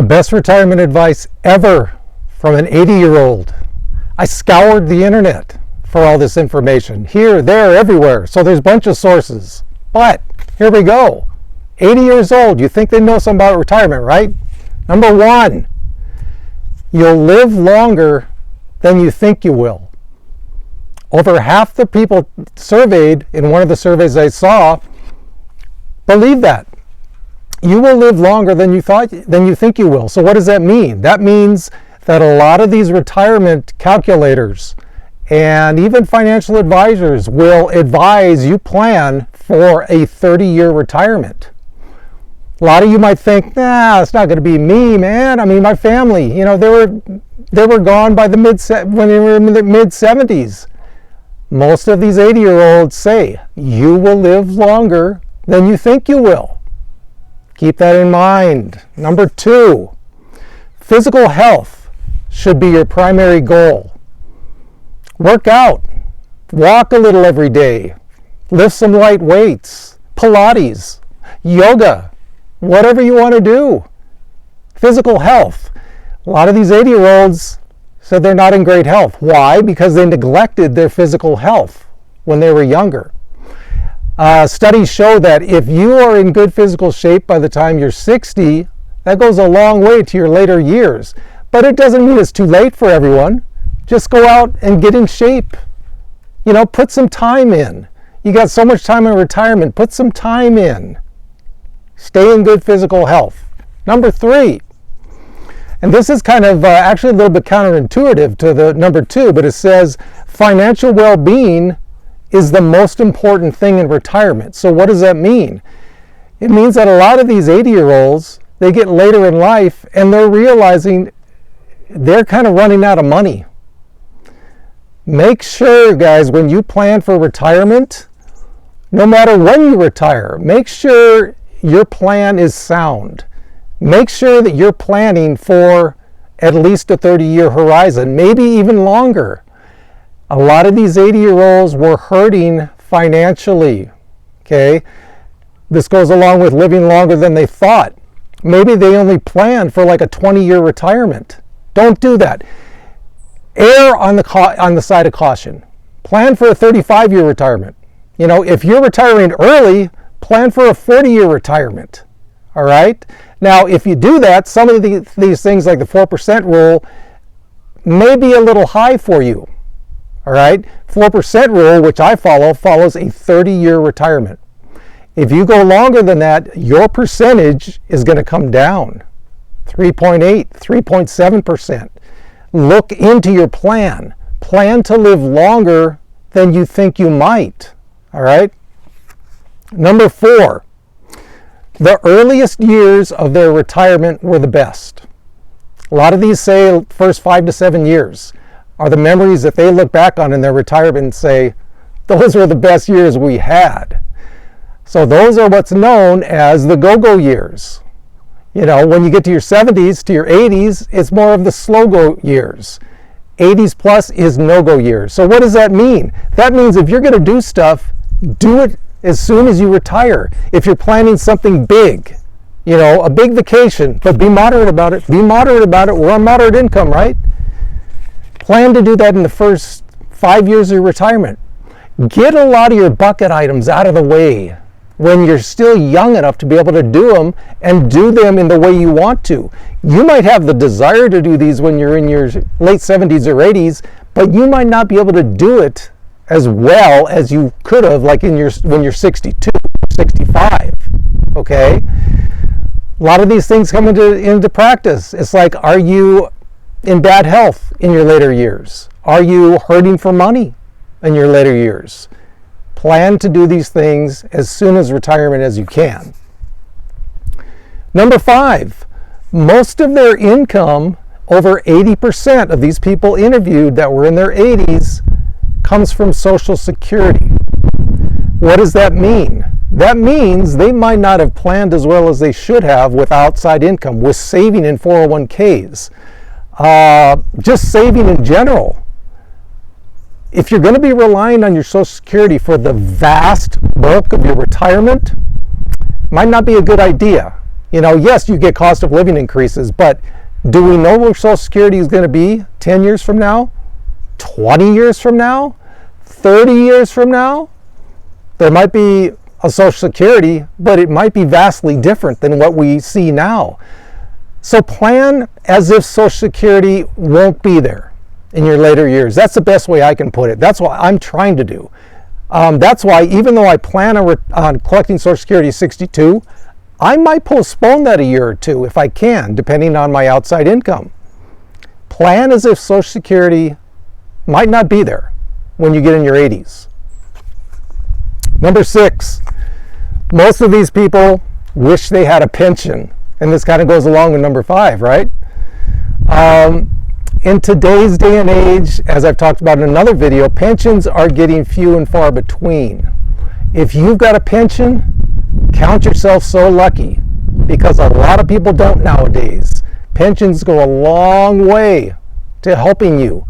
The best retirement advice ever from an 80-year-old. I scoured the internet for all this information. Here, there, everywhere. So there's a bunch of sources. But here we go. 80 years old. You think they know something about retirement, right? Number one, you'll live longer than you think you will. Over half the people surveyed in one of the surveys I saw believe that. You will live longer than you think you will. So what does that mean? That means that a lot of these retirement calculators and even financial advisors will advise you plan for a 30-year retirement. A lot of you might think, nah, it's not going to be me, man. I mean, my family, they were gone by when they were in the mid-70s. Most of these 80-year-olds say you will live longer than you think you will. Keep that in mind. Number two, physical health should be your primary goal. Work out, walk a little every day, lift some light weights, Pilates, yoga, whatever you want to do. Physical health. A lot of these 80-year-olds said they're not in great health. Why? Because they neglected their physical health when they were younger. Studies show that if you are in good physical shape by the time you're 60, that goes a long way to your later years. But it doesn't mean it's too late for everyone. Just go out and get in shape. Put some time in. You got so much time in retirement. Put some time in. Stay in good physical health. Number three, and this is kind of actually a little bit counterintuitive to the number two, but it says financial well-being is the most important thing in retirement. So what does that mean? It means that a lot of these 80-year-olds, they get later in life and they're realizing they're kind of running out of money. Make sure, guys, when you plan for retirement, no matter when you retire, make sure your plan is sound. Make sure that you're planning for at least a 30-year horizon, maybe even longer. A lot of these 80-year-olds were hurting financially, okay? This goes along with living longer than they thought. Maybe they only planned for like a 20-year retirement. Don't do that. Err on the side of caution. Plan for a 35-year retirement. If you're retiring early, plan for a 40-year retirement, all right? Now, if you do that, some of these things like the 4% rule may be a little high for you. All right, 4% rule, which I follows a 30-year retirement. If you go longer than that, your percentage is going to come down. 3.8, 3.7%. Look into your plan. Plan to live longer than you think you might. All right. Number four, the earliest years of their retirement were the best. A lot of these say first 5 to 7 years are the memories that they look back on in their retirement and say, those were the best years we had. So those are what's known as the go-go years. When you get to your 70s, to your 80s, it's more of the slow-go years. 80s plus is no-go years. So what does that mean? That means if you're going to do stuff, do it as soon as you retire. If you're planning something big, a big vacation, but be moderate about it. Be moderate about it. We're on moderate income, right? Plan to do that in the first 5 years of your retirement. Get a lot of your bucket items out of the way when you're still young enough to be able to do them and do them in the way you want to. You might have the desire to do these when you're in your late 70s or 80s, but you might not be able to do it as well as you could have like when you're 62, 65, okay? A lot of these things come into practice. It's like, are you in bad health in your later years? Are you hurting for money in your later years? Plan to do these things as soon as retirement as you can. Number five, most of their income, over 80% of these people interviewed that were in their 80s, comes from Social Security. What does that mean? That means they might not have planned as well as they should have with outside income, with saving in 401ks. Just saving in general. If you're going to be relying on your Social Security for the vast bulk of your retirement, might not be a good idea. Yes, you get cost of living increases, but do we know where Social Security is going to be 10 years from now, 20 years from now, 30 years from now? There might be a Social Security, but it might be vastly different than what we see now. So plan as if Social Security won't be there in your later years. That's the best way I can put it. That's what I'm trying to do. That's why, even though I plan on collecting Social Security at 62, I might postpone that a year or two if I can, depending on my outside income. Plan as if Social Security might not be there when you get in your 80s. Number 6, most of these people wish they had a pension. And this kind of goes along with number 5, right? In today's day and age, as I've talked about in another video, pensions are getting few and far between. If you've got a pension, count yourself so lucky, because a lot of people don't nowadays. Pensions go a long way to helping you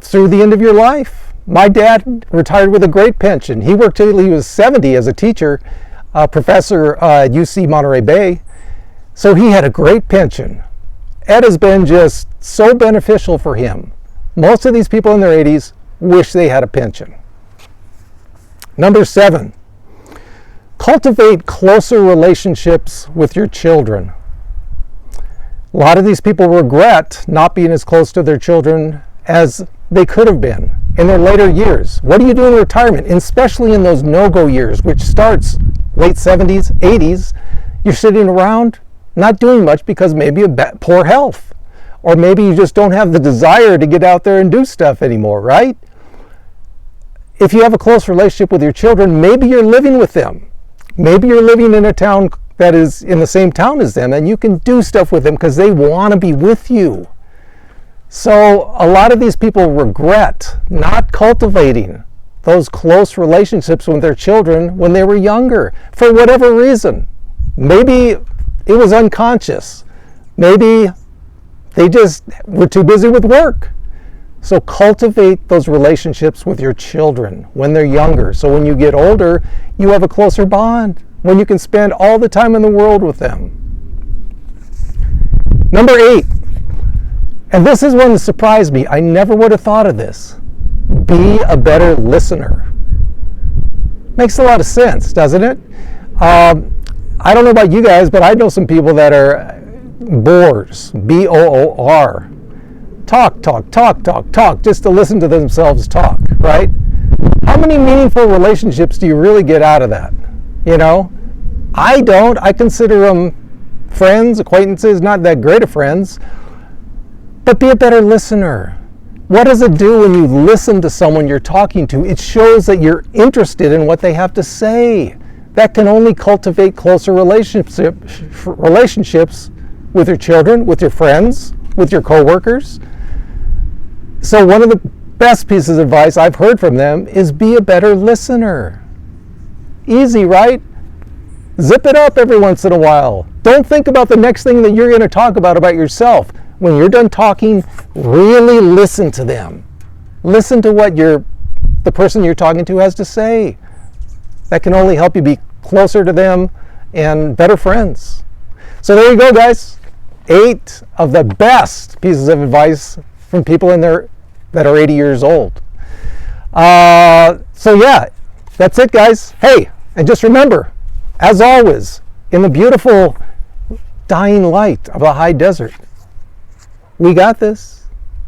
through the end of your life. My dad retired with a great pension. He worked till he was 70 as a teacher, professor at UC Monterey Bay. So he had a great pension. It has been just so beneficial for him. Most of these people in their 80s wish they had a pension. Number 7, cultivate closer relationships with your children. A lot of these people regret not being as close to their children as they could have been in their later years. What do you do in retirement, especially in those no-go years, which starts late 70s, 80s? You're sitting around not doing much because maybe of poor health, or maybe you just don't have the desire to get out there and do stuff anymore, right? If you have a close relationship with your children, maybe you're living with them. Maybe you're living in a town that is in the same town as them, and you can do stuff with them because they want to be with you. So a lot of these people regret not cultivating those close relationships with their children when they were younger, for whatever reason. Maybe it was unconscious. Maybe they just were too busy with work. So cultivate those relationships with your children when they're younger. So when you get older, you have a closer bond, when you can spend all the time in the world with them. Number 8, and this is one that surprised me. I never would have thought of this. Be a better listener. Makes a lot of sense, doesn't it? I don't know about you guys, but I know some people that are bores, B-O-O-R. Talk, just to listen to themselves talk, right? How many meaningful relationships do you really get out of that? I don't. I consider them friends, acquaintances, not that great of friends. But be a better listener. What does it do when you listen to someone you're talking to? It shows that you're interested in what they have to say. That can only cultivate closer relationships with your children, with your friends, with your coworkers. So one of the best pieces of advice I've heard from them is be a better listener. Easy, right? Zip it up every once in a while. Don't think about the next thing that you're going to talk about yourself. When you're done talking, really listen to them. Listen to what the person you're talking to has to say. That can only help you be closer to them and better friends. So there you go, guys. 8 of the best pieces of advice from people that are 80 years old. So yeah, that's it, guys. Hey, and just remember, as always, in the beautiful dying light of a high desert, we got this.